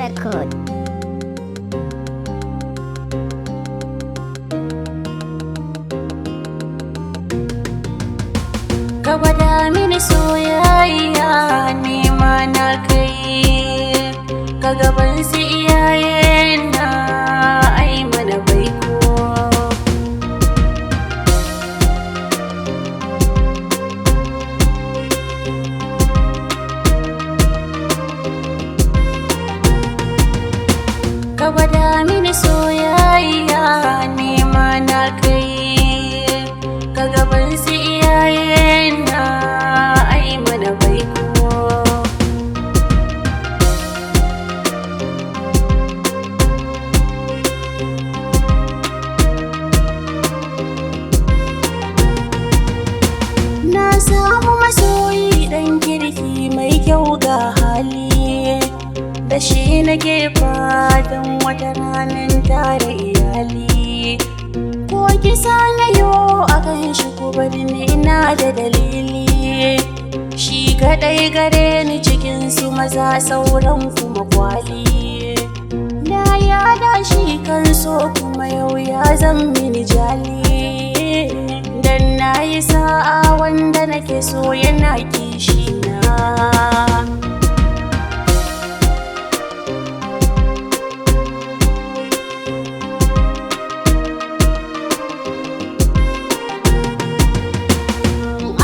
Record. Ka gwada mini soyayya nema na kai, ka gaban su iyayen na ai mana baiko. Ka gwada mini soyayya nema na kai, ka gaban su iyayen na ai mana baiko. Na samu masoyi dan kirki mai kyau ga hali, da shi nake fatan wata ranar tare iyali. Ko kisa na yo a kan shi ko bari ni ina da dalili, shi kadai gare ni cikin su maza sauran kuma kwali. Na yada shi kan so kuma yau ya zan mini jali, dan na yi sa'a wanda nake so yana kishi na.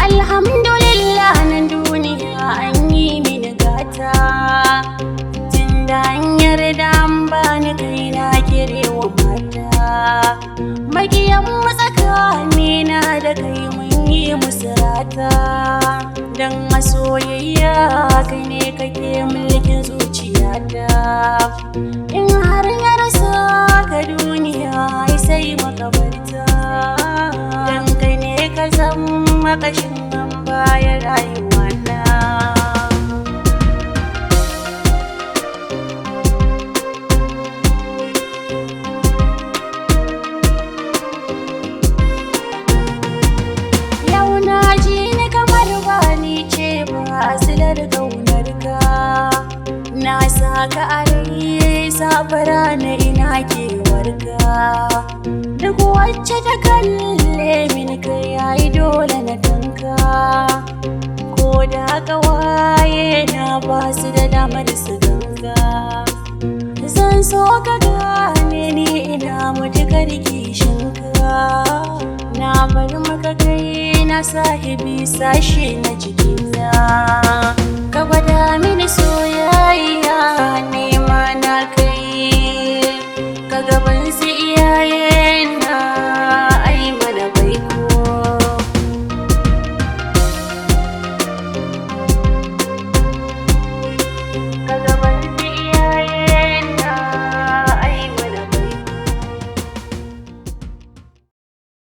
Alhamdulillah nan duniya an yi mini gata, tunda an yarda an bani kaina kirewa mata. Makiyan matsakanina da kai mun yi musu rata, dan masoyayya kai ne kake mulkin zuciyata. In har na rasa ka duniya ai sai makabarta, dan kai ne ka zama makashin baya rayuwa na. Yau na ji ni kamar ba ni ce ba silar kaunar ka, na saka a rai safara na ina kewar ka. Duk wacce ta kalle min kai yayi dole na tanka, ko da kawaye na ba su da damar su ganga. Zan so ka gane ni ina matukar kishinka, na bar maka kai na sahibi sashe na jikina. Ka gwada mini soyayya nema na kai, ka gaba